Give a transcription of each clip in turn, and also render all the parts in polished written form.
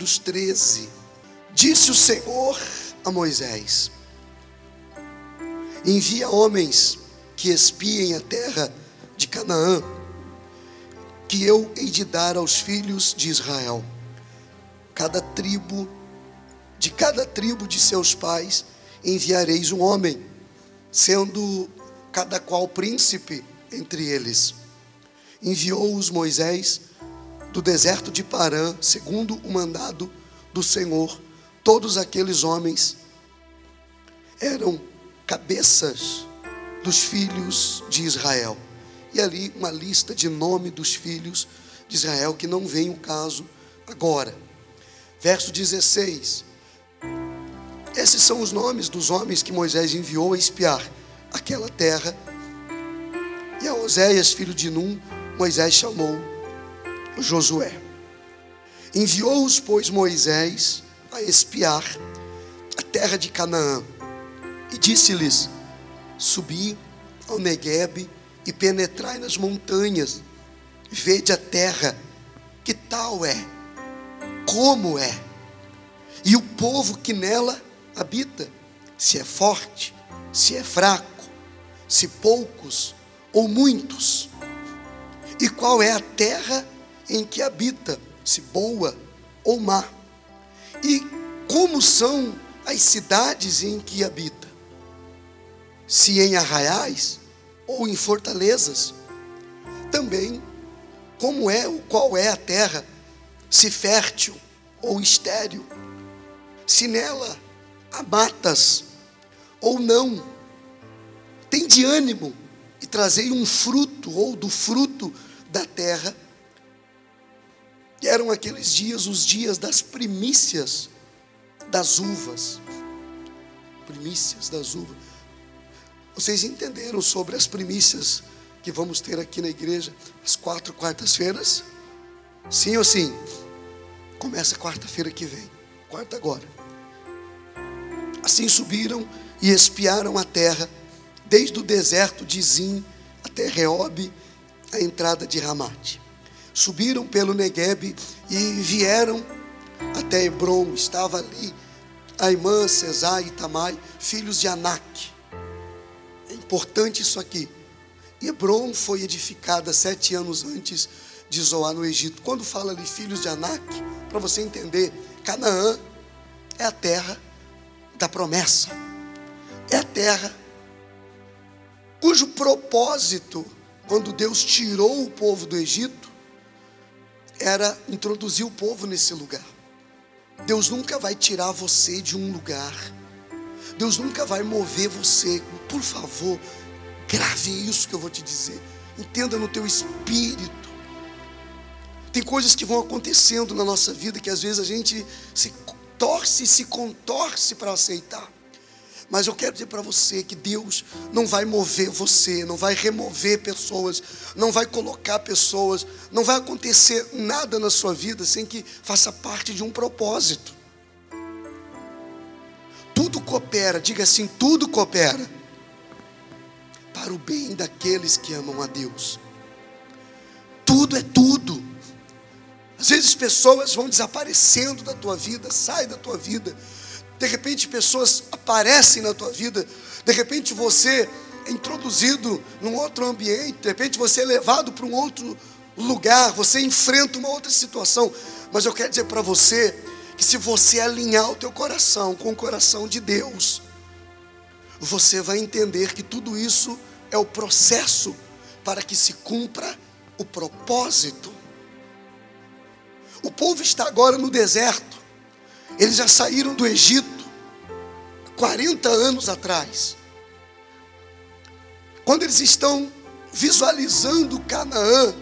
Números 13. Disse o Senhor a Moisés: envia homens que espiem a terra de Canaã, que eu hei de dar aos filhos de Israel. De cada tribo de seus pais enviareis um homem, sendo cada qual príncipe entre eles. Enviou-os Moisés do deserto de Parã, segundo o mandado do Senhor. Todos aqueles homens eram cabeças dos filhos de Israel. E ali uma lista de nome dos filhos de Israel, que não vem o caso agora. Verso 16. Esses são os nomes dos homens que Moisés enviou a espiar aquela terra. E a Oséias, filho de Num, Moisés chamou Josué. Enviou-os, pois, Moisés a espiar a terra de Canaã. E disse-lhes: subi ao Neguebe e penetrai nas montanhas, vede a terra, que tal é, como é, e o povo que nela habita, se é forte, se é fraco, se poucos ou muitos, e qual é a terra em que habita, se boa ou má, e como são as cidades em que habita, se em arraiais ou em fortalezas, também qual é a terra, se fértil ou estéril, se nela há matas ou não. Tem de ânimo e trazei um fruto, ou do fruto da terra. E eram aqueles dias, os dias das primícias das uvas. Primícias das uvas. Vocês entenderam sobre as primícias que vamos ter aqui na igreja as 4 quartas-feiras? Sim ou sim? Começa quarta-feira que vem. Quarta agora. Assim subiram e espiaram a terra, desde o deserto de Zim até Reobe, a entrada de Ramate. Subiram pelo Neguebe e vieram até Hebron. Estava ali Aimã, Sesá e Tamai, filhos de Anak. É importante isso aqui. Hebron foi edificada 7 anos antes de Zoar no Egito. Quando fala ali filhos de Anak, para você entender, Canaã é a terra da promessa. É a terra cujo propósito, quando Deus tirou o povo do Egito, era introduzir o povo nesse lugar. Deus nunca vai tirar você de um lugar. Deus nunca vai mover você. Por favor, grave isso que eu vou te dizer. Entenda no teu espírito. Tem coisas que vão acontecendo na nossa vida que às vezes a gente se torce e se contorce para aceitar. Mas eu quero dizer para você que Deus não vai mover você, não vai remover pessoas, não vai colocar pessoas, não vai acontecer nada na sua vida sem que faça parte de um propósito. Tudo coopera, diga assim, tudo coopera para o bem daqueles que amam a Deus. Tudo é tudo. Às vezes pessoas vão desaparecendo da tua vida, saem da tua vida. De repente pessoas aparecem na tua vida. De repente você é introduzido num outro ambiente. De repente você é levado para um outro lugar. Você enfrenta uma outra situação. Mas eu quero dizer para você que se você alinhar o teu coração com o coração de Deus, você vai entender que tudo isso é o processo para que se cumpra o propósito. O povo está agora no deserto. Eles já saíram do Egito 40 anos atrás. Quando eles estão visualizando Canaã,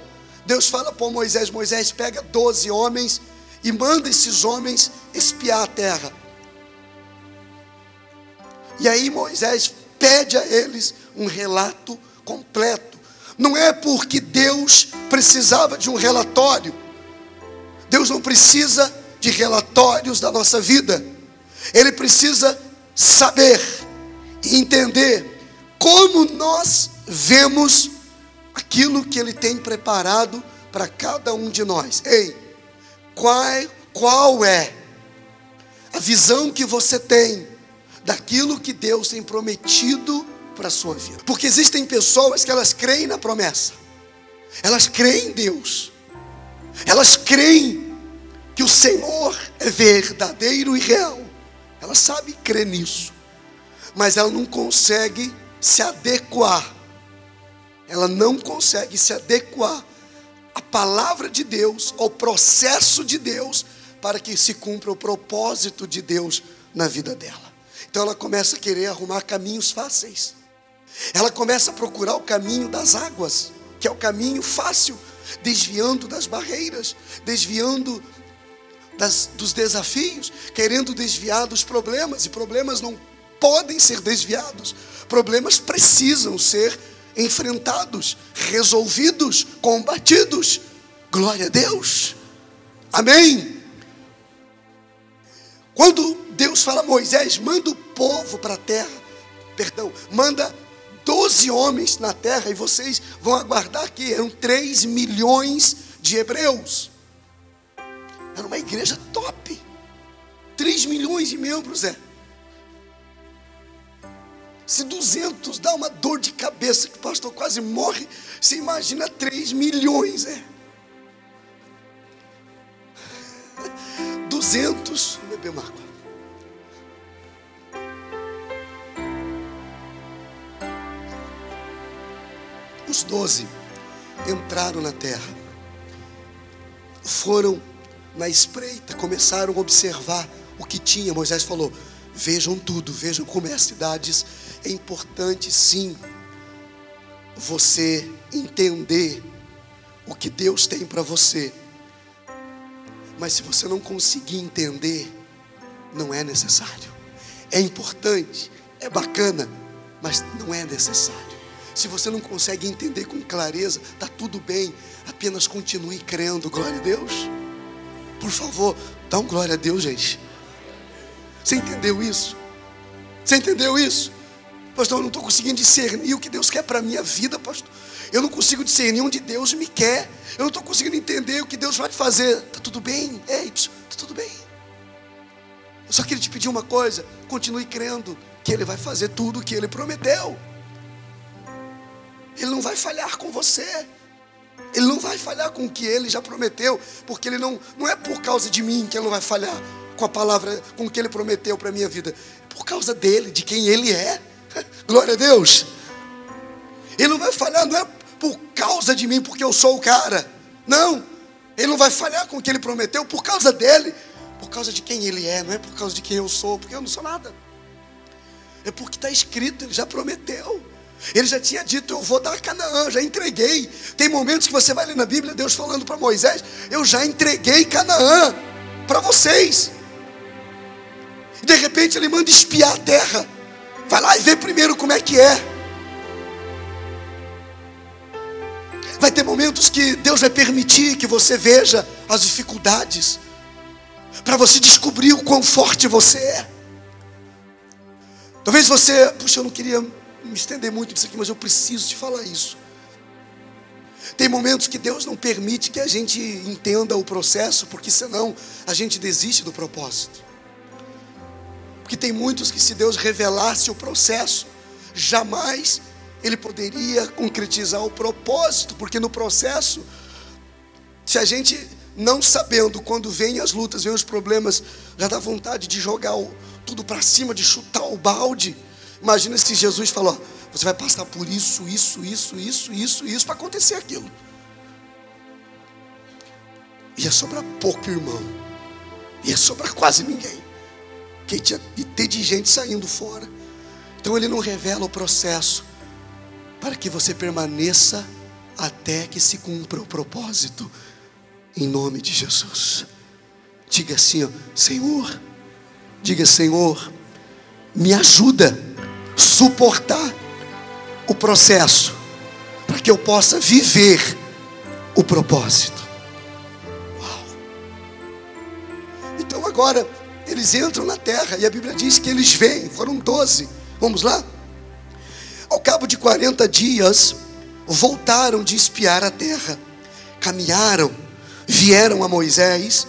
Deus fala para Moisés: Moisés, pega 12 homens e manda esses homens espiar a terra. E aí Moisés pede a eles um relato completo. Não é porque Deus precisava de um relatório. Deus não precisa de relatórios da nossa vida. Ele precisa saber e entender como nós vemos aquilo que Ele tem preparado para cada um de nós. Ei, qual é a visão que você tem daquilo que Deus tem prometido para a sua vida. Porque existem pessoas que elas creem na promessa, elas creem em Deus, elas creem que o Senhor é verdadeiro e real, ela sabe crer nisso, mas ela não consegue se adequar, ela não consegue se adequar à palavra de Deus, ao processo de Deus, para que se cumpra o propósito de Deus na vida dela. Então ela começa a querer arrumar caminhos fáceis, ela começa a procurar o caminho das águas, que é o caminho fácil, desviando das barreiras, desviando dos desafios, querendo desviar dos problemas, e problemas não podem ser desviados, problemas precisam ser enfrentados, resolvidos, combatidos. Glória a Deus, amém. Quando Deus fala a Moisés, manda o povo para a terra, manda 12 homens na terra, e vocês vão aguardar que eram 3 milhões de hebreus. Era uma igreja top, 3 milhões de membros. Se 200 dá uma dor de cabeça, que o pastor quase morre, você imagina 3 milhões. 200, vou beber uma água. Os 12 entraram na terra, foram na espreita, começaram a observar o que tinha. Moisés falou: vejam tudo, vejam como é as cidades. É importante sim você entender o que Deus tem para você, mas se você não conseguir entender, não é necessário. É importante, é bacana, mas não é necessário. Se você não consegue entender com clareza, está tudo bem, apenas continue crendo. Glória a Deus. Por favor, dá um glória a Deus, gente. Você entendeu isso? Você entendeu isso? Pastor, eu não estou conseguindo discernir o que Deus quer para a minha vida, pastor. Eu não consigo discernir onde Deus me quer. Eu não estou conseguindo entender o que Deus vai fazer. Está tudo bem? Está tudo bem. Eu só queria te pedir uma coisa: continue crendo que Ele vai fazer tudo o que Ele prometeu. Ele não vai falhar com você. Ele não vai falhar com o que Ele já prometeu, porque Ele não é por causa de mim que Ele não vai falhar com a palavra, com o que Ele prometeu para a minha vida. É por causa dEle, de quem Ele é. Glória a Deus. Ele não vai falhar, não é por causa de mim, porque eu sou o cara. Não, Ele não vai falhar com o que Ele prometeu por causa dEle, por causa de quem Ele é, não é por causa de quem eu sou, porque eu não sou nada. É porque está escrito, Ele já prometeu. Ele já tinha dito: eu vou dar Canaã, já entreguei. Tem momentos que você vai ler na Bíblia, Deus falando para Moisés: eu já entreguei Canaã para vocês. E de repente Ele manda espiar a terra. Vai lá e vê primeiro como é que é. Vai ter momentos que Deus vai permitir que você veja as dificuldades, para você descobrir o quão forte você é. Talvez você, puxa, eu não queria me estender muito nisso aqui, mas eu preciso te falar isso. Tem momentos que Deus não permite que a gente entenda o processo, porque senão a gente desiste do propósito. Porque tem muitos que, se Deus revelasse o processo, jamais Ele poderia concretizar o propósito, porque no processo, se a gente não sabendo, quando vem as lutas, vem os problemas, já dá vontade de jogar tudo para cima, de chutar o balde. Imagina se Jesus falou: você vai passar por isso para acontecer aquilo. Ia sobrar pouco, irmão. Ia sobrar quase ninguém. Que tinha de ter de gente saindo fora. Então Ele não revela o processo para que você permaneça até que se cumpra o propósito. Em nome de Jesus. Diga assim, ó: Senhor, diga: Senhor, me ajuda a suportar o processo, para que eu possa viver o propósito. Uau. Então agora eles entram na terra, e a Bíblia diz que eles vêm, foram 12, vamos lá? Ao cabo de 40 dias, voltaram de espiar a terra, caminharam, vieram a Moisés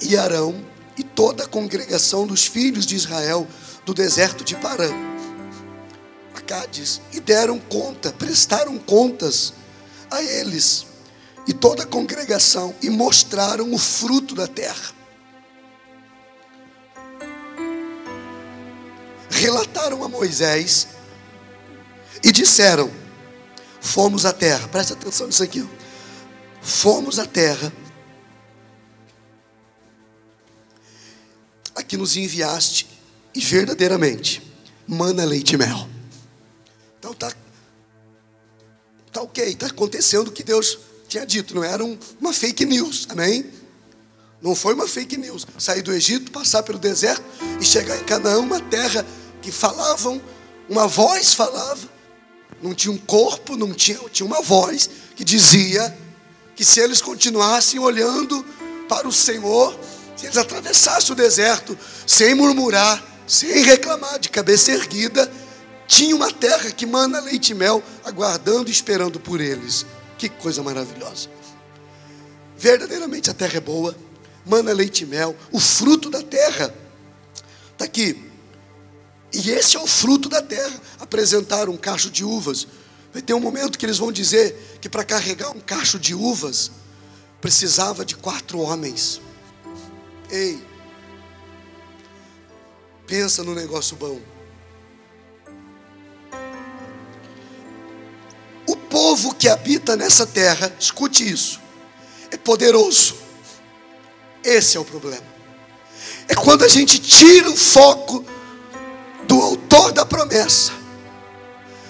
e Arão e toda a congregação dos filhos de Israel do deserto de Parã a Cádiz, e deram conta, prestaram contas a eles e toda a congregação, e mostraram o fruto da terra. Relataram a Moisés e disseram: fomos à terra, presta atenção nisso aqui, fomos à terra a que nos enviaste, e verdadeiramente mana, leite e mel. Então tá ok, está acontecendo o que Deus tinha dito, não era uma fake news, amém? Não foi uma fake news, sair do Egito, passar pelo deserto e chegar em Canaã, uma terra que falavam, uma voz falava, não tinha um corpo, não tinha uma voz que dizia que se eles continuassem olhando para o Senhor, se eles atravessassem o deserto sem murmurar, sem reclamar, de cabeça erguida, tinha uma terra que mana leite e mel, aguardando e esperando por eles. Que coisa maravilhosa. Verdadeiramente a terra é boa, mana leite e mel, o fruto da terra está aqui. E esse é o fruto da terra. Apresentaram um cacho de uvas. Vai ter um momento que eles vão dizer que para carregar um cacho de uvas precisava de 4 homens. Ei, pensa no negócio bom. O povo que habita nessa terra, escute isso, é poderoso. Esse é o problema. É quando a gente tira o foco do autor da promessa,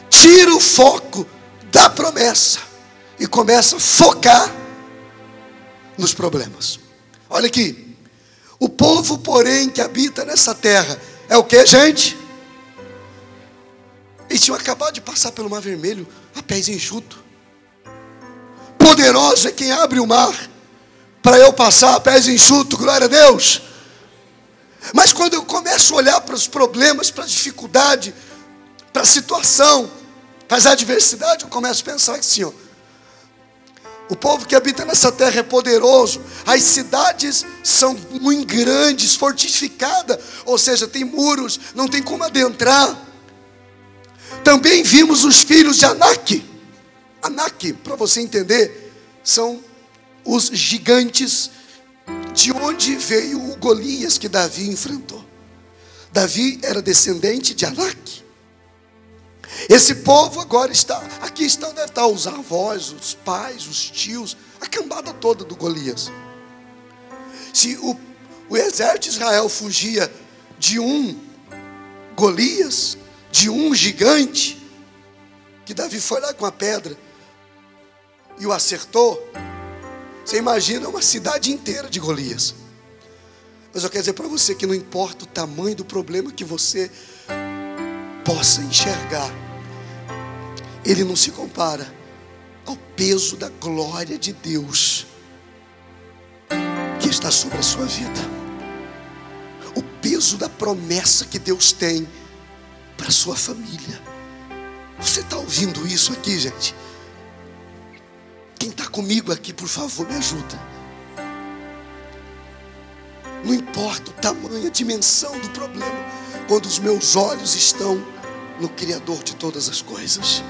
tira o foco da promessa e começa a focar nos problemas. Olha aqui, o povo, porém, que habita nessa terra é o que, gente? Eles tinham acabado de passar pelo Mar Vermelho a pés enxutos. Poderoso é quem abre o mar para eu passar a pés enxutos, glória a Deus. Mas quando eu começo a olhar para os problemas, para a dificuldade, para a situação, para as adversidades, eu começo a pensar assim, ó, o povo que habita nessa terra é poderoso, as cidades são muito grandes, fortificadas, ou seja, tem muros, não tem como adentrar. Também vimos os filhos de Anak. Anak, para você entender, são os gigantes de onde veio o Golias que Davi enfrentou. Davi era descendente de Anak. Esse povo agora está, aqui estão, deve estar os avós, os pais, os tios, a cambada toda do Golias. Se o exército de Israel fugia de um Golias, de um gigante, que Davi foi lá com a pedra e o acertou, você imagina uma cidade inteira de Golias. Mas eu quero dizer para você que não importa o tamanho do problema que você possa enxergar, ele não se compara ao peso da glória de Deus que está sobre a sua vida, o peso da promessa que Deus tem para a sua família. Você está ouvindo isso aqui, gente? Quem está comigo aqui, por favor, me ajuda. Não importa o tamanho, a dimensão do problema, quando os meus olhos estão no Criador de todas as coisas.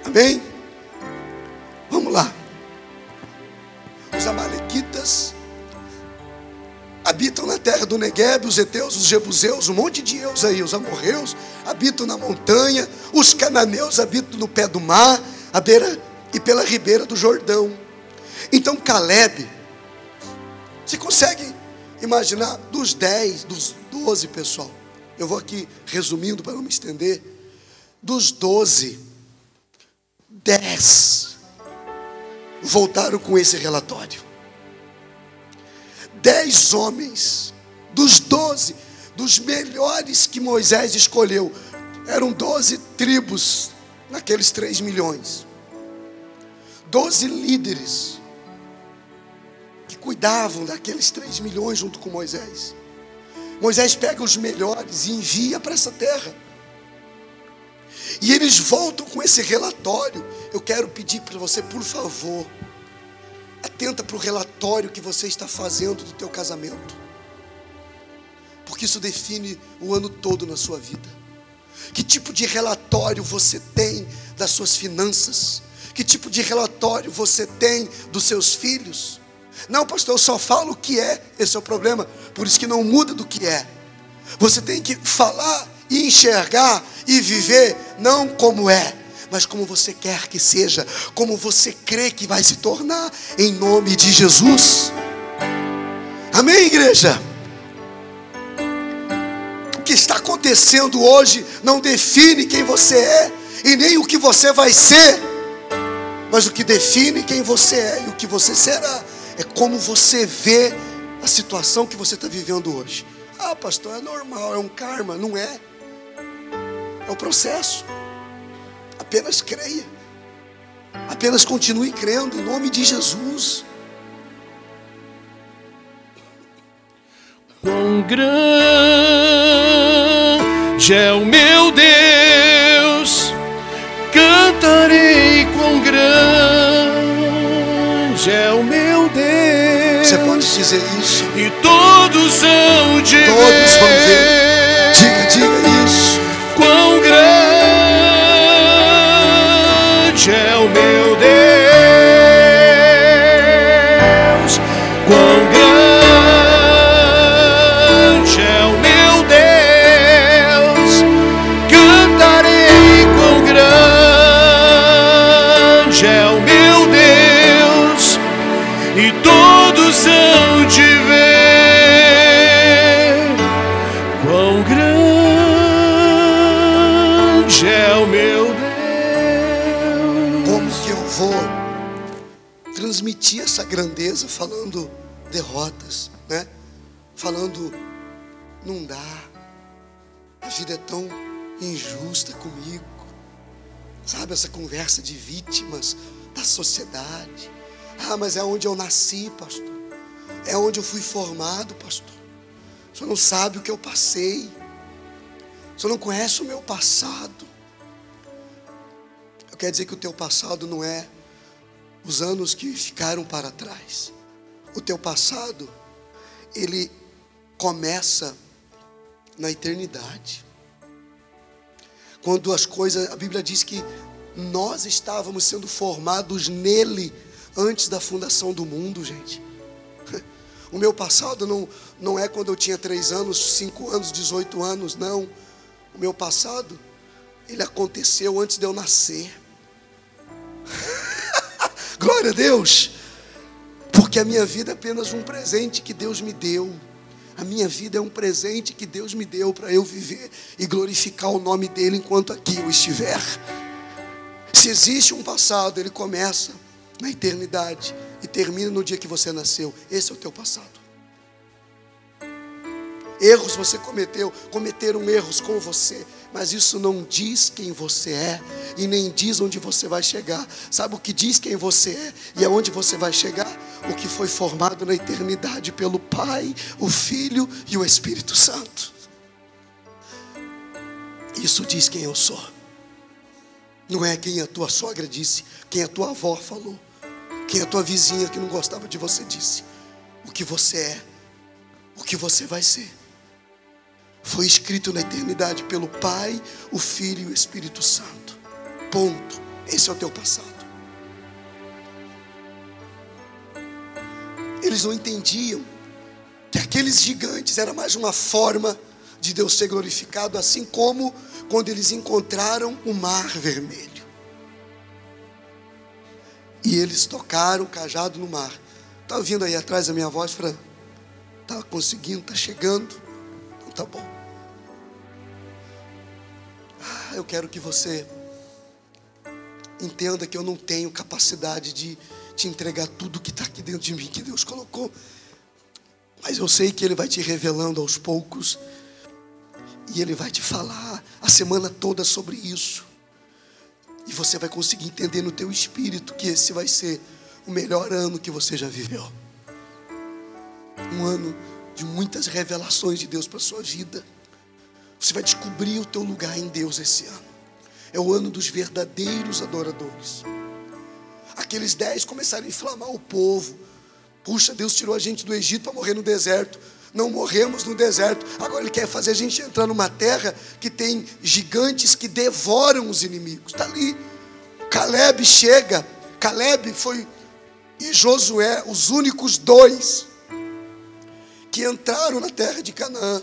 Amém? Vamos lá. Os amalequitas habitam na terra do Neguebe, os heteus, os jebuseus, um monte de eus aí, os amorreus habitam na montanha, os cananeus habitam no pé do mar, à beira e pela ribeira do Jordão. Então Calebe, você consegue imaginar dos 10, dos 12, pessoal, eu vou aqui resumindo para não me estender, dos 12, 10 voltaram com esse relatório. 10 homens, dos 12, dos melhores que Moisés escolheu, eram 12 tribos naqueles 3 milhões, 12 líderes que cuidavam daqueles 3 milhões junto com Moisés. Moisés pega os melhores e envia para essa terra, e eles voltam com esse relatório. Eu quero pedir para você, por favor, Atenta para o relatório que você está fazendo do teu casamento, porque isso define o ano todo na sua vida. Que tipo de relatório você tem das suas finanças? Que tipo de relatório você tem dos seus filhos? Não, pastor, eu só falo o que é. Esse é o problema. Por isso que não muda do que é. Você tem que falar e enxergar e viver não como é, mas como você quer que seja, como você crê que vai se tornar, em nome de Jesus. Amém, igreja? O que está acontecendo hoje não define quem você é e nem o que você vai ser, mas o que define quem você é e o que você será é como você vê a situação que você está vivendo hoje. Ah, pastor, é normal, é um karma. Não é. É o processo. Apenas creia. Apenas continue crendo em nome de Jesus. Quão grande é o meu Deus, cantarei quão grande é o meu Deus. Você pode dizer isso. E todos hão de ver. Todos vão ver. Diga isso. Quão grande é o meu Deus. Quão grande é o meu Deus. Cantarei quão grande é o meu Deus. E todos hão de ver quão grande é o meu Deus. Como que eu vou transmitir essa grandeza falando derrotas, né? Falando, não dá, a vida é tão injusta comigo, sabe, essa conversa de vítimas da sociedade. Ah, mas é onde eu nasci, pastor, é onde eu fui formado, pastor. O senhor não sabe o que eu passei, o senhor não conhece o meu passado. Eu quero dizer que o teu passado não é os anos que ficaram para trás. O teu passado, ele começa na eternidade. Quando as coisas, a Bíblia diz que nós estávamos sendo formados nele antes da fundação do mundo, gente. O meu passado não é quando eu tinha 3 anos, 5 anos, 18 anos, não. O meu passado, ele aconteceu antes de eu nascer. Glória a Deus. Porque a minha vida é apenas um presente que Deus me deu. A minha vida é um presente que Deus me deu para eu viver e glorificar o nome dele enquanto aqui eu estiver. Se existe um passado, ele começa na eternidade e termina no dia que você nasceu. Esse é o teu passado. Erros você cometeram erros com você, mas isso não diz quem você é e nem diz onde você vai chegar. Sabe o que diz quem você é e aonde você vai chegar? O que foi formado na eternidade pelo Pai, o Filho e o Espírito Santo. Isso diz quem eu sou. Não é quem a tua sogra disse, quem a tua avó falou, quem a tua vizinha que não gostava de você disse. O que você é, o que você vai ser, foi escrito na eternidade pelo Pai, o Filho e o Espírito Santo. Ponto. Esse é o teu passado. Eles não entendiam que aqueles gigantes era mais uma forma de Deus ser glorificado, assim como quando eles encontraram o mar vermelho. E eles tocaram o cajado no mar. Está ouvindo aí atrás a minha voz, Fran? Está conseguindo, está chegando? Então tá bom. Eu quero que você entenda que eu não tenho capacidade de te entregar tudo que está aqui dentro de mim, que Deus colocou. Mas eu sei que Ele vai te revelando aos poucos. E Ele vai te falar a semana toda sobre isso. E você vai conseguir entender no teu espírito que esse vai ser o melhor ano que você já viveu. Um ano de muitas revelações de Deus para a sua vida. Você vai descobrir o teu lugar em Deus esse ano. É o ano dos verdadeiros adoradores. aqueles 10 começaram a inflamar o povo. Puxa, Deus tirou a gente do Egito para morrer no deserto. Não morremos no deserto. Agora Ele quer fazer a gente entrar numa terra que tem gigantes que devoram os inimigos. Está ali. Caleb chega. Caleb e Josué, os únicos 2 que entraram na terra de Canaã,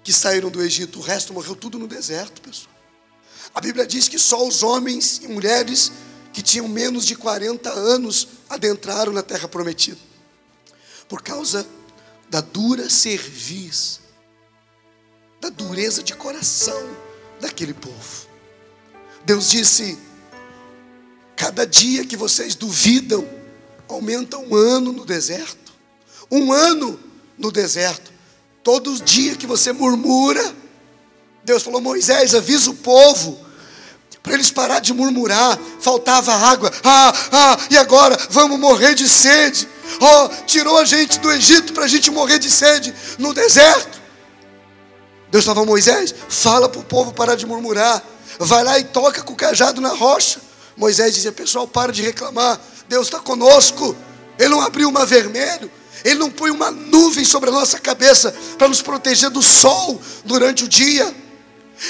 que saíram do Egito. O resto morreu tudo no deserto, pessoal. A Bíblia diz que só os homens e mulheres que tinham menos de 40 anos adentraram na terra prometida, por causa da dura cerviz, da dureza de coração daquele povo. Deus disse: cada dia que vocês duvidam, aumenta 1 ano no deserto. 1 ano no deserto. Todo dia que você murmura, Deus falou: Moisés, avisa o povo para eles parar de murmurar. Faltava água. E agora vamos morrer de sede. Tirou a gente do Egito para a gente morrer de sede no deserto. Deus falou: Moisés, fala para o povo parar de murmurar. Vai lá e toca com o cajado na rocha. Moisés dizia: pessoal, para de reclamar. Deus está conosco. Ele não abriu o mar vermelho. Ele não põe uma nuvem sobre a nossa cabeça para nos proteger do sol durante o dia.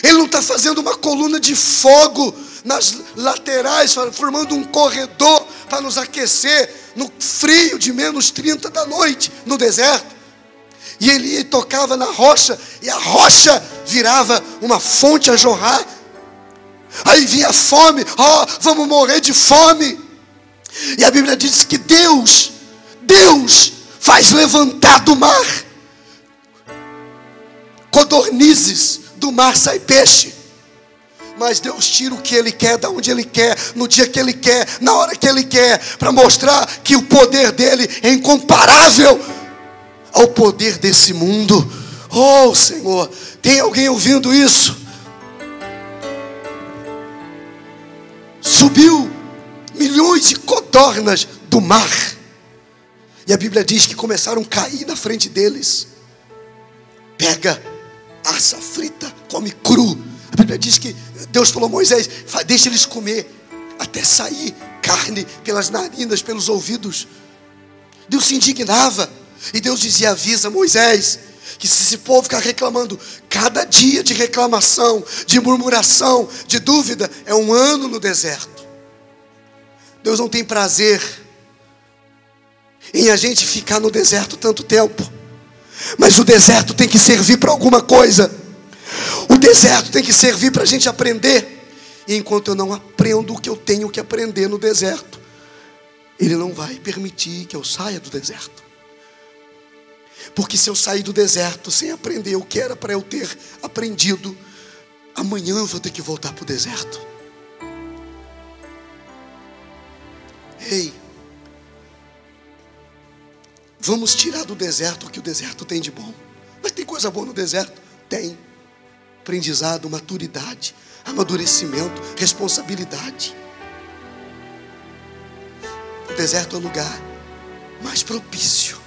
Ele não está fazendo uma coluna de fogo nas laterais, formando um corredor para nos aquecer no frio de menos 30 da noite no deserto. E ele ia e tocava na rocha, e a rocha virava uma fonte a jorrar. Aí vinha a fome. Vamos morrer de fome. E a Bíblia diz que Deus faz levantar do mar codornizes. Do mar sai peixe. Mas Deus tira o que Ele quer, da onde Ele quer, no dia que Ele quer, na hora que Ele quer, para mostrar que o poder dEle é incomparável ao poder desse mundo. Oh, Senhor, tem alguém ouvindo isso? Subiu milhões de codornas do mar, e a Bíblia diz que começaram a cair na frente deles. Pega, assa, frita, come cru. A Bíblia diz que Deus falou: Moisés, deixa eles comer até sair carne pelas narinas, pelos ouvidos. Deus se indignava, e Deus dizia: avisa Moisés, que se esse povo ficar reclamando, cada dia de reclamação, de murmuração, de dúvida, é 1 ano no deserto. Deus não tem prazer em a gente ficar no deserto tanto tempo. Mas o deserto tem que servir para alguma coisa. O deserto tem que servir para a gente aprender. E enquanto eu não aprendo o que eu tenho que aprender no deserto, Ele não vai permitir que eu saia do deserto. Porque se eu sair do deserto sem aprender o que era para eu ter aprendido, amanhã eu vou ter que voltar para o deserto. Ei, vamos tirar do deserto o que o deserto tem de bom. Mas tem coisa boa no deserto? Tem. Aprendizado, maturidade, amadurecimento, responsabilidade. O deserto é o lugar mais propício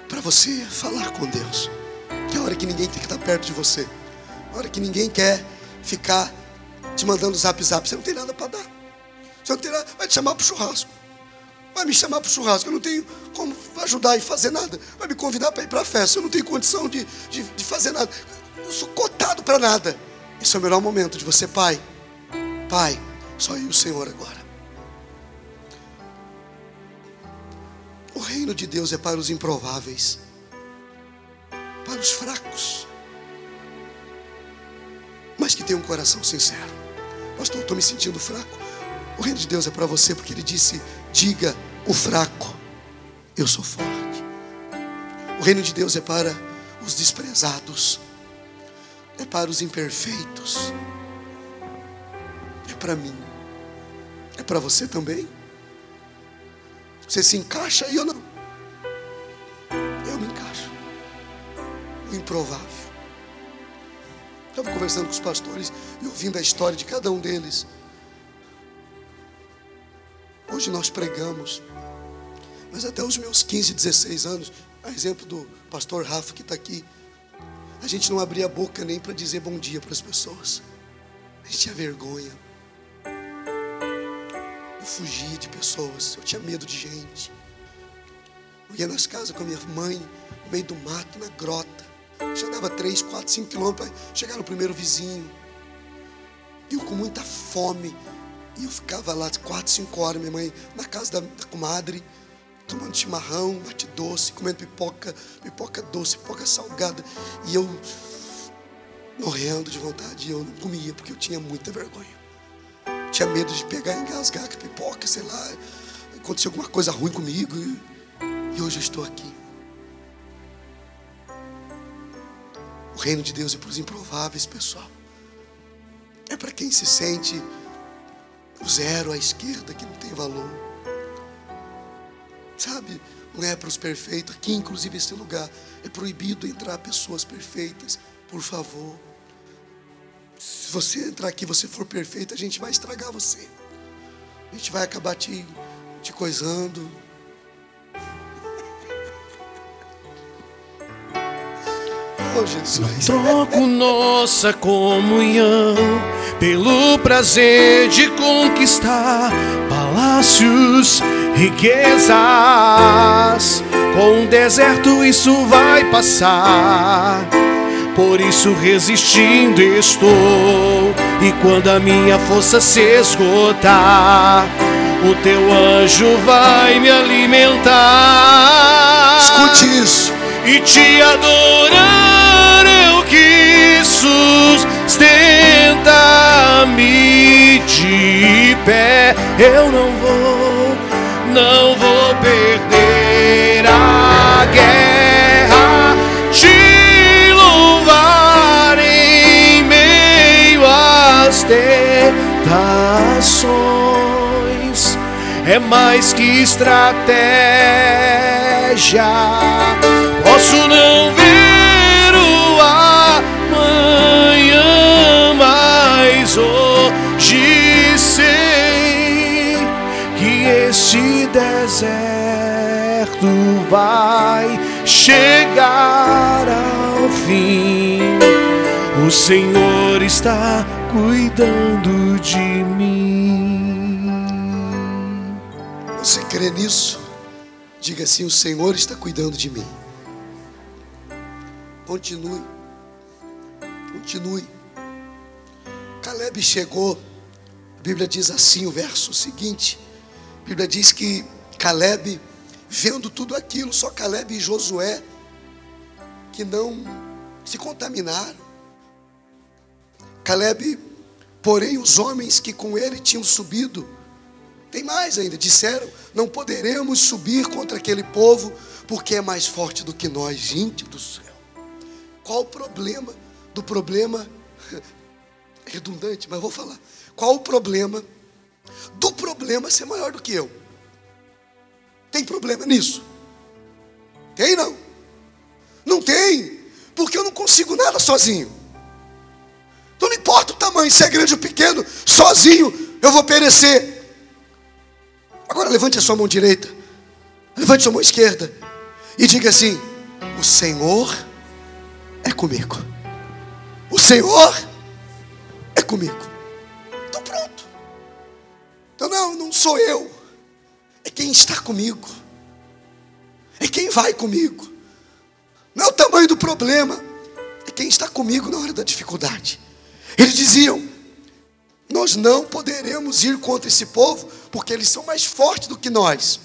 para você falar com Deus. Que é a hora que ninguém tem que estar perto de você. A hora que ninguém quer ficar te mandando zap. Você não tem nada para dar. Você não tem nada, vai te chamar para o churrasco. Vai me chamar para o churrasco, eu não tenho como ajudar e fazer nada. Vai me convidar para ir para a festa, eu não tenho condição de fazer nada. Eu sou cotado para nada. Esse é o melhor momento de você: Pai, só eu e o Senhor agora. O reino de Deus é para os improváveis, para os fracos, mas que tem um coração sincero. Pastor, eu estou me sentindo fraco. O reino de Deus é para você, porque Ele disse: diga o fraco, eu sou forte. O reino de Deus é para os desprezados, é para os imperfeitos, é para mim, é para você também. Você se encaixa aí ou não? Eu me encaixo. O improvável. Estava conversando com os pastores e ouvindo a história de cada um deles. Hoje nós pregamos, mas até os meus 15, 16 anos, a exemplo do pastor Rafa que está aqui, a gente não abria a boca nem para dizer bom dia para as pessoas. A gente tinha vergonha. Eu fugia de pessoas, eu tinha medo de gente. Eu ia nas casas com a minha mãe, no meio do mato, na grota. Já dava 3, 4, 5 quilômetros para chegar no primeiro vizinho. E eu com muita fome. E eu ficava lá 4, 5 horas, minha mãe, na casa da comadre, tomando chimarrão, mate doce, comendo pipoca doce, pipoca salgada. E eu morrendo de vontade. E eu não comia, porque eu tinha muita vergonha. Tinha medo de pegar e engasgar com a pipoca, sei lá. Aconteceu alguma coisa ruim comigo. E hoje eu estou aqui. O reino de Deus é para os improváveis, pessoal. É para quem se sente o zero à esquerda, que não tem valor. Sabe? Não é para os perfeitos. Aqui, inclusive, esse lugar é proibido entrar pessoas perfeitas. Por favor. Se você entrar aqui e você for perfeito, a gente vai estragar você. A gente vai acabar te coisando. Oh, Jesus. Troco nossa comunhão pelo prazer de conquistar palácios, riquezas. Com o deserto isso vai passar. Por isso resistindo estou. E quando a minha força se esgotar, o teu anjo vai me alimentar. Escute isso. E te adorar eu que sustenta-me de pé. Eu não vou perder a guerra. Te louvar em meio às tentações é mais que estratégia. Posso não ver o amanhã, mas hoje sei que este deserto vai chegar ao fim. O Senhor está cuidando de mim. Você crê nisso? Diga assim: o Senhor está cuidando de mim. Continue. Caleb chegou. A Bíblia diz assim, o verso seguinte. A Bíblia diz que Caleb, vendo tudo aquilo, só Caleb e Josué que não se contaminaram. Caleb, porém, os homens que com ele tinham subido, tem mais ainda, disseram: não poderemos subir contra aquele povo, porque é mais forte do que nós. Gente do céu. Qual o problema do problema? Redundante, mas vou falar. Qual o problema do problema ser maior do que eu? Tem problema nisso? Tem não? Não tem, porque eu não consigo nada sozinho. Então não importa o tamanho, se é grande ou pequeno, sozinho eu vou perecer. Agora levante a sua mão direita, levante a sua mão esquerda e diga assim: o Senhor é comigo. O Senhor é comigo. Então pronto. Então não sou eu. É quem está comigo. É quem vai comigo. Não é o tamanho do problema. É quem está comigo na hora da dificuldade. Eles diziam: nós não poderemos ir contra esse povo, porque eles são mais fortes do que nós.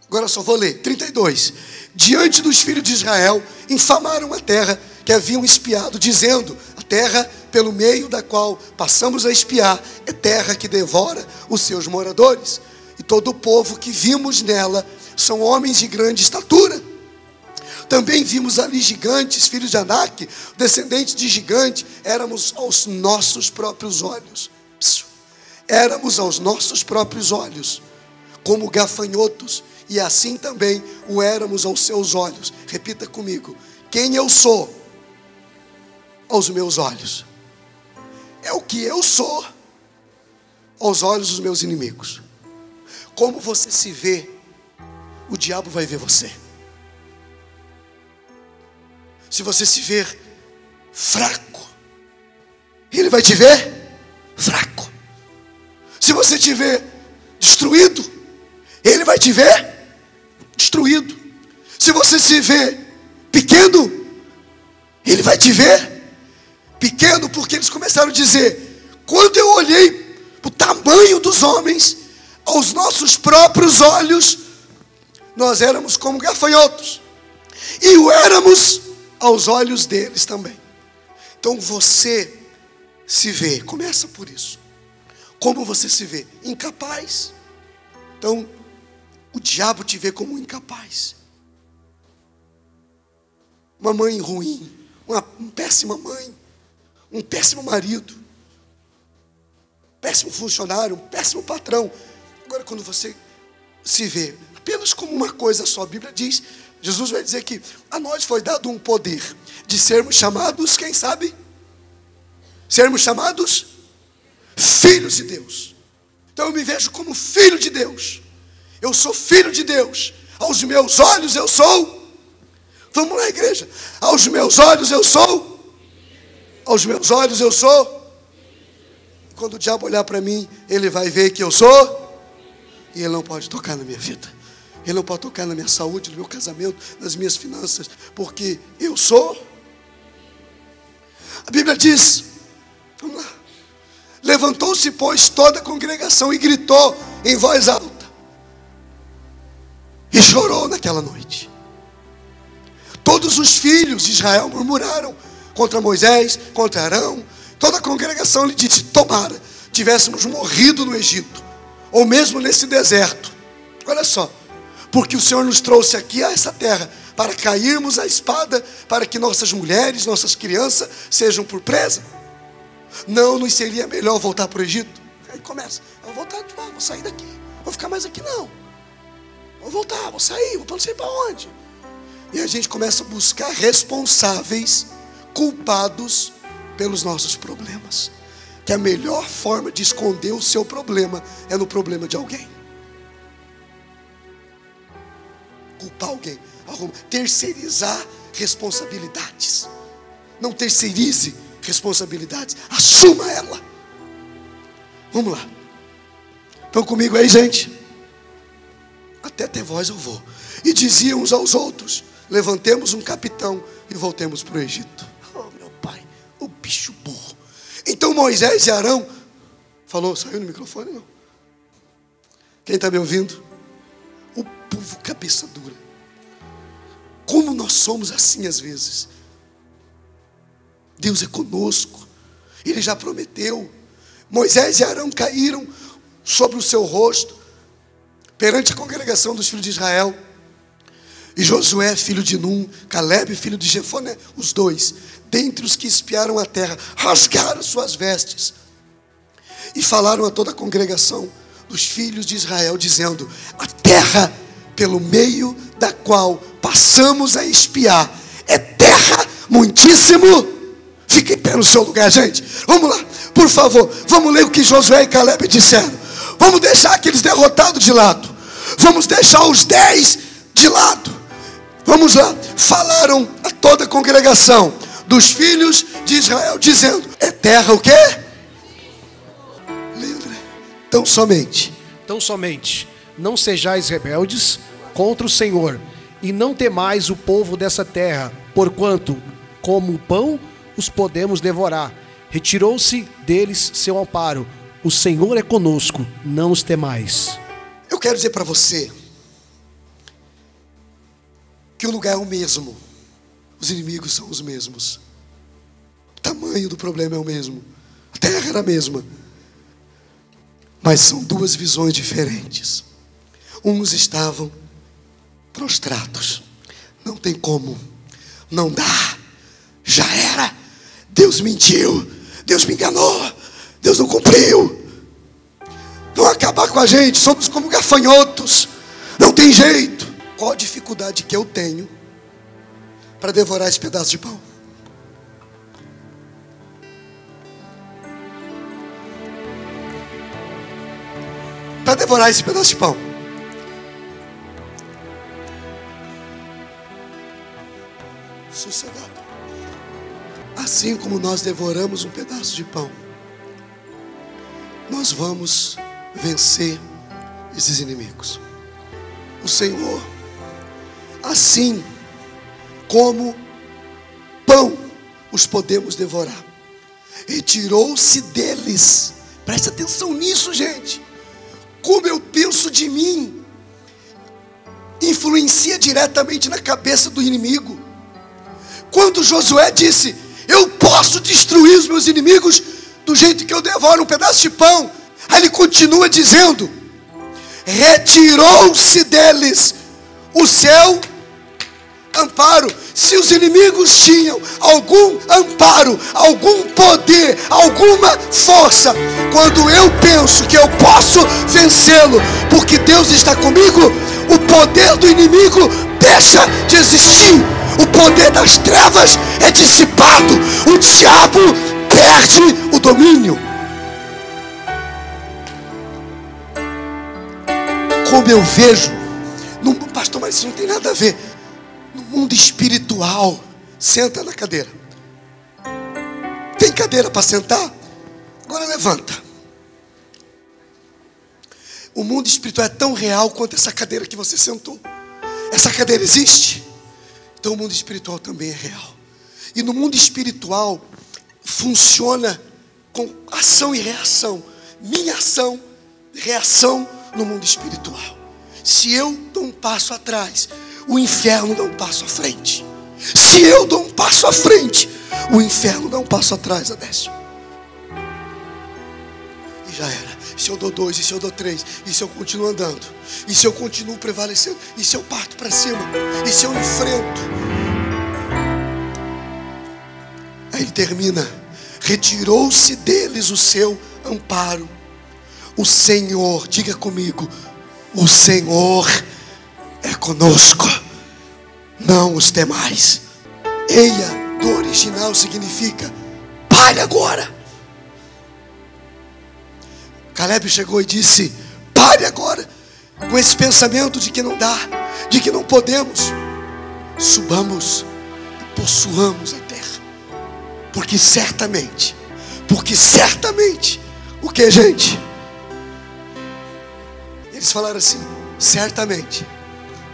Agora só vou ler, 32. Diante dos filhos de Israel, infamaram a terra que haviam espiado, dizendo: a terra pelo meio da qual passamos a espiar é terra que devora os seus moradores. E todo o povo que vimos nela são homens de grande estatura. Também vimos ali gigantes, filhos de Anak, descendentes de gigante. Éramos aos nossos próprios olhos. Éramos aos nossos próprios olhos como gafanhotos, e assim também o éramos aos seus olhos. Repita comigo: quem eu sou aos meus olhos é o que eu sou aos olhos dos meus inimigos. Como você se vê, o diabo vai ver você. Se você se ver fraco, ele vai te ver fraco. Se você te ver destruído, Ele vai te ver destruído. Se você se vê pequeno, Ele vai te ver pequeno, porque eles começaram a dizer: quando eu olhei para o tamanho dos homens, aos nossos próprios olhos, nós éramos como gafanhotos, e o éramos aos olhos deles também. Então você se vê, começa por isso. Como você se vê? Incapaz. Então o diabo te vê como incapaz. Uma mãe ruim, uma péssima mãe, um péssimo marido, péssimo funcionário, um péssimo patrão. Agora, quando você se vê apenas como uma coisa só, a Bíblia diz, Jesus vai dizer que a nós foi dado um poder de sermos chamados, quem sabe? Sermos chamados filhos de Deus. Então eu me vejo como filho de Deus. Eu sou filho de Deus. Aos meus olhos eu sou. Vamos lá, igreja. Aos meus olhos eu sou. Aos meus olhos eu sou. Quando o diabo olhar para mim, ele vai ver que eu sou. E ele não pode tocar na minha vida. Ele não pode tocar na minha saúde, no meu casamento, nas minhas finanças. Porque eu sou. A Bíblia diz, vamos lá. Levantou-se, pois, toda a congregação e gritou em voz alta. E chorou naquela noite. Todos os filhos de Israel murmuraram contra Moisés, contra Arão. Toda a congregação lhe disse: tomara tivéssemos morrido no Egito, ou mesmo nesse deserto. Olha só, porque o Senhor nos trouxe aqui a essa terra para cairmos à espada, para que nossas mulheres, nossas crianças sejam por presa. Não nos seria melhor voltar para o Egito? Aí começa: eu vou voltar de volta, vou sair daqui, vou ficar mais aqui não. Vou voltar, vou sair, não sei para onde. E a gente começa a buscar responsáveis, culpados pelos nossos problemas. Que a melhor forma de esconder o seu problema é no problema de alguém. Culpar alguém, terceirizar responsabilidades. Não terceirize responsabilidades, assuma ela. Vamos lá. Estão comigo aí, gente? Até ter voz eu vou. E diziam uns aos outros: levantemos um capitão e voltemos para o Egito. Oh, meu pai, o bicho burro. Então Moisés e Arão falou, saiu no microfone não? Quem está me ouvindo? O povo cabeça dura. Como nós somos assim às vezes. Deus é conosco. Ele já prometeu. Moisés e Arão caíram sobre o seu rosto perante a congregação dos filhos de Israel. E Josué, filho de Num, Calebe, filho de Jefoné, os dois, dentre os que espiaram a terra, rasgaram suas vestes e falaram a toda a congregação dos filhos de Israel, dizendo: a terra pelo meio da qual passamos a espiar é terra muitíssimo. Fique em pé no seu lugar, gente. Vamos lá, por favor, vamos ler o que Josué e Calebe disseram. Vamos deixar aqueles derrotados de lado. Vamos deixar os 10 de lado. Vamos lá. Falaram a toda a congregação dos filhos de Israel, dizendo: é terra o quê? Leandro. Tão somente não sejais rebeldes contra o Senhor, e não temais o povo dessa terra, porquanto, como o pão, os podemos devorar. Retirou-se deles seu amparo. O Senhor é conosco, não os temais. Eu quero dizer para você que o lugar é o mesmo, os inimigos são os mesmos, o tamanho do problema é o mesmo, a terra era a mesma, mas são duas visões diferentes. Uns estavam prostrados, não tem como, não dá, já era, Deus mentiu, Deus me enganou, Deus não cumpriu, vão acabar com a gente, somos como gafanhotos, não tem jeito. Qual a dificuldade que eu tenho para devorar esse pedaço de pão? Para devorar esse pedaço de pão. Sossegado. Assim como nós devoramos um pedaço de pão, nós vamos vencer esses inimigos. O Senhor, assim como pão, os podemos devorar. Retirou-se deles. Preste atenção nisso, gente. Como eu penso de mim influencia diretamente na cabeça do inimigo. Quando Josué disse: eu posso destruir os meus inimigos do jeito que eu devoro um pedaço de pão, aí ele continua dizendo: retirou-se deles o seu amparo. Se os inimigos tinham algum amparo, algum poder, alguma força, quando eu penso que eu posso vencê-lo, porque Deus está comigo, o poder do inimigo deixa de existir. O poder das trevas é dissipado. O diabo perde o domínio. Como eu vejo, pastor, mas isso não tem nada a ver. No mundo espiritual, senta na cadeira. Tem cadeira para sentar? Agora levanta. O mundo espiritual é tão real quanto essa cadeira que você sentou. Essa cadeira existe? Então o mundo espiritual também é real. E no mundo espiritual funciona com ação e reação. Minha ação, reação no mundo espiritual. Se eu dou um passo atrás, o inferno dá um passo à frente. Se eu dou um passo à frente, o inferno dá um passo atrás, Adécio. E já era. E se eu dou 2, e se eu dou 3, e se eu continuo andando, e se eu continuo prevalecendo, e se eu parto para cima, e se eu enfrento. Aí ele termina: retirou-se deles o seu amparo. O Senhor, diga comigo, o Senhor é conosco, não os temais. Eia, do original significa: pare agora. Caleb chegou e disse: pare agora com esse pensamento de que não dá, de que não podemos. Subamos e possuamos a terra, porque certamente, o que, gente? Eles falaram assim: certamente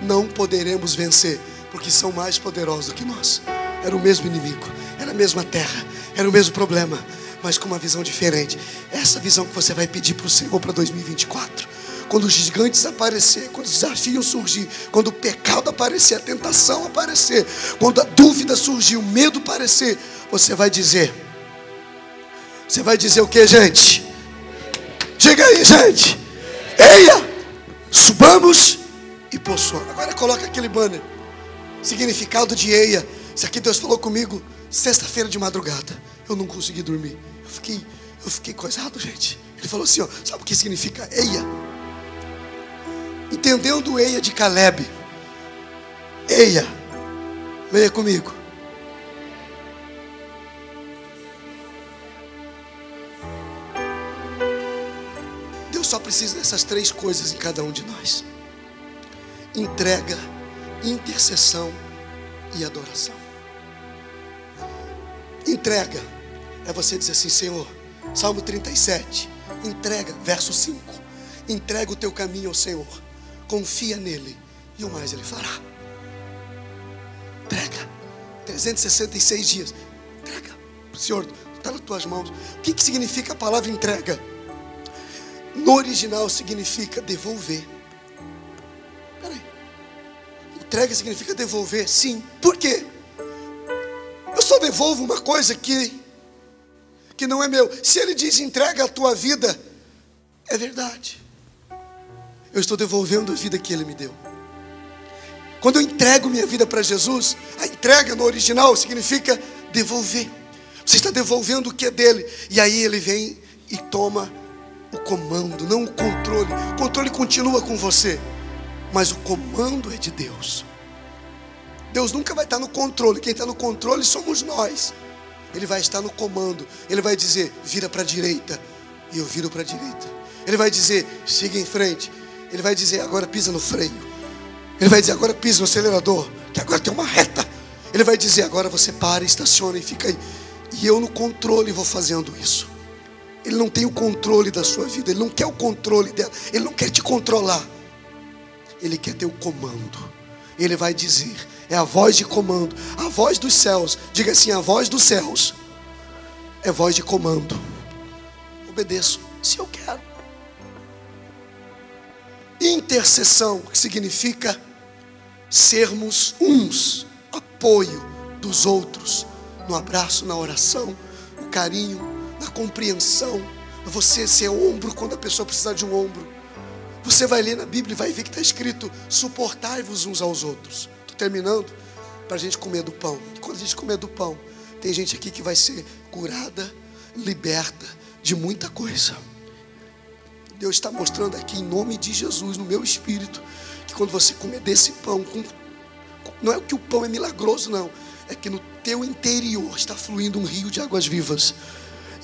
não poderemos vencer, porque são mais poderosos do que nós. Era o mesmo inimigo, era a mesma terra, era o mesmo problema, mas com uma visão diferente. Essa visão que você vai pedir para o Senhor para 2024. Quando os gigantes aparecer, quando os desafios surgir, quando o pecado aparecer, a tentação aparecer, quando a dúvida surgir, o medo aparecer, você vai dizer o que, gente? Diga aí, gente. Eia, subamos e possuamos. Agora coloca aquele banner. Significado de eia. Isso aqui Deus falou comigo sexta-feira de madrugada. Eu não consegui dormir. Eu fiquei coisado, gente. Ele falou assim, ó, sabe o que significa eia? Entendendo o eia de Caleb. Eia, leia comigo. Deus só precisa dessas 3 coisas em cada um de nós: entrega, intercessão e adoração. Entrega é você dizer assim: Senhor, Salmo 37, entrega, verso 5, entrega o teu caminho ao Senhor, confia nele e o mais ele fará. Entrega, 366 dias, entrega, Senhor, está nas tuas mãos. O que significa a palavra entrega? No original significa devolver. Peraí, entrega significa devolver, sim. Por quê? Eu só devolvo uma coisa que não é meu. Se ele diz entrega a tua vida, é verdade. Eu estou devolvendo a vida que ele me deu. Quando eu entrego minha vida para Jesus, a entrega no original significa devolver. Você está devolvendo o que é dele. E aí ele vem e toma o comando, não o controle. O controle continua com você, mas o comando é de Deus. Deus nunca vai estar no controle. Quem está no controle somos nós. Ele vai estar no comando. Ele vai dizer, vira para a direita, e eu viro para a direita. Ele vai dizer, siga em frente. Ele vai dizer, agora pisa no freio. Ele vai dizer, agora pisa no acelerador, que agora tem uma reta. Ele vai dizer, agora você para, estaciona e fica aí. E eu no controle vou fazendo isso. Ele não tem o controle da sua vida. Ele não quer o controle dela. Ele não quer te controlar. Ele quer ter o comando. Ele vai dizer, é a voz de comando, a voz dos céus. Diga assim, a voz dos céus é voz de comando. Obedeço, se eu quero. Intercessão, que significa sermos uns, apoio dos outros, no abraço, na oração, no carinho, na compreensão. Você ser ombro quando a pessoa precisar de um ombro. Você vai ler na Bíblia e vai ver que está escrito, suportai-vos uns aos outros. Estou terminando, para a gente comer do pão. E quando a gente comer do pão, tem gente aqui que vai ser curada, liberta de muita coisa. Deus está mostrando aqui, em nome de Jesus, no meu espírito, que quando você comer desse pão, não é que o pão é milagroso, não. É que no teu interior está fluindo um rio de águas vivas.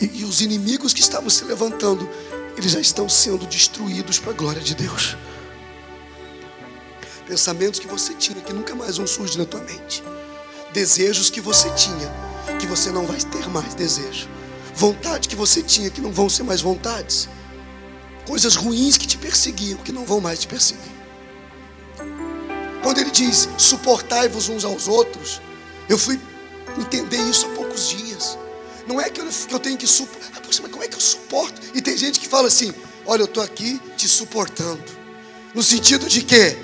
E os inimigos que estavam se levantando, eles já estão sendo destruídos para a glória de Deus. Pensamentos que você tinha, que nunca mais vão surgir na tua mente. Desejos que você tinha, que você não vai ter mais desejo. Vontade que você tinha, que não vão ser mais vontades. Coisas ruins que te perseguiam, que não vão mais te perseguir. Quando ele diz, suportai-vos uns aos outros, eu fui entender isso há poucos dias. Não é que eu tenho que suportar. Mas como é que eu suporto? E tem gente que fala assim, olha, eu estou aqui te suportando. No sentido de que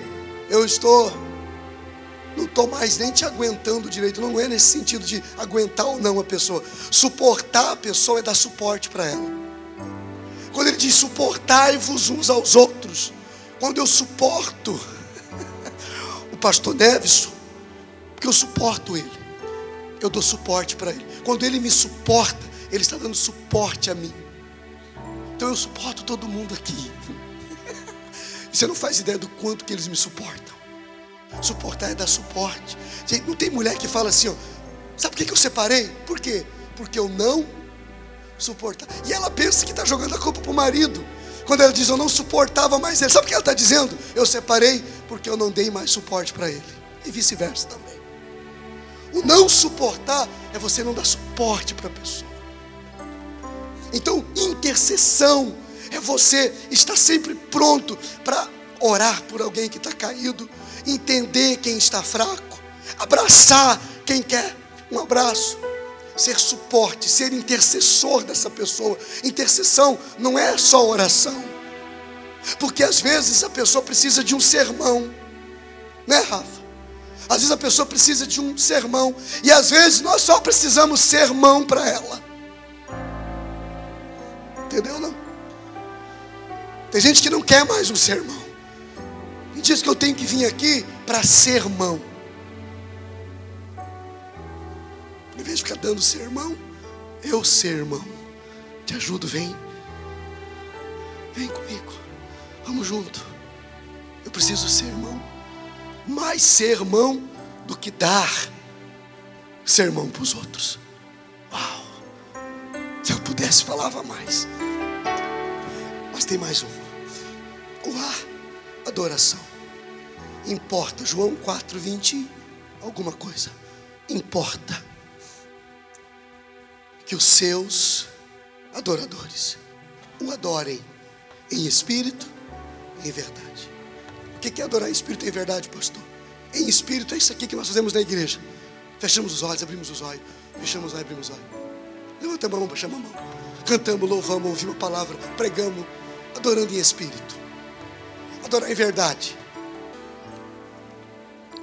eu não estou mais nem te aguentando direito. Não é nesse sentido de aguentar ou não a pessoa. Suportar a pessoa é dar suporte para ela. Quando ele diz suportai-vos uns aos outros, quando eu suporto o pastor Neves, porque eu suporto ele, eu dou suporte para ele. Quando ele me suporta, ele está dando suporte a mim. Então eu suporto todo mundo aqui. Você não faz ideia do quanto que eles me suportam. Suportar é dar suporte. Gente, não tem mulher que fala assim, ó, sabe por que eu separei? Por quê? Porque eu não suportava. E ela pensa que está jogando a culpa para o marido. Quando ela diz, eu não suportava mais ele. Sabe o que ela está dizendo? Eu separei porque eu não dei mais suporte para ele. E vice-versa também. O não suportar é você não dar suporte para a pessoa. Então, intercessão é você estar sempre pronto para orar por alguém que está caído, entender quem está fraco, abraçar quem quer um abraço, ser suporte, ser intercessor dessa pessoa. Intercessão não é só oração, porque às vezes a pessoa precisa de um sermão, né, Rafa? Às vezes a pessoa precisa de um sermão, e às vezes nós só precisamos sermão para ela. Entendeu, não? Tem gente que não quer mais um sermão. E diz que eu tenho que vir aqui para sermão. Em vez de ficar dando sermão, eu sermão. Te ajudo, vem. Vem comigo. Vamos junto. Eu preciso sermão. Mais sermão do que dar sermão para os outros. Uau! Se eu pudesse, falava mais. Mas tem mais um. Adoração. Importa. João 4:20, alguma coisa. Importa que os seus adoradores o adorem em espírito e em verdade. O que é adorar em espírito e em verdade, pastor? Em espírito é isso aqui que nós fazemos na igreja. Fechamos os olhos, abrimos os olhos. Fechamos os olhos, abrimos os olhos. Levanta a mão, baixamos a mão. Cantamos, louvamos, ouvimos a palavra, pregamos, adorando em espírito. Adorar em verdade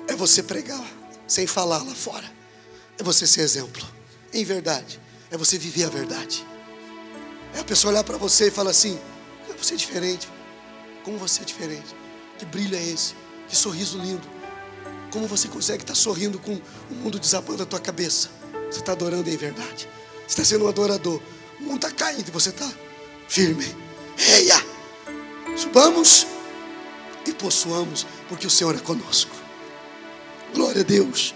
é você pregar sem falar lá fora. É você ser exemplo. Em verdade é você viver a verdade. É a pessoa olhar para você e falar assim, você é diferente. Como você é diferente? Que brilho é esse? Que sorriso lindo. Como você consegue estar sorrindo com o mundo desabando a tua cabeça? Você está adorando em verdade. Você está sendo um adorador. O mundo está caindo e você está firme. Eia! Subamos e possuamos, porque o Senhor é conosco. Glória a Deus.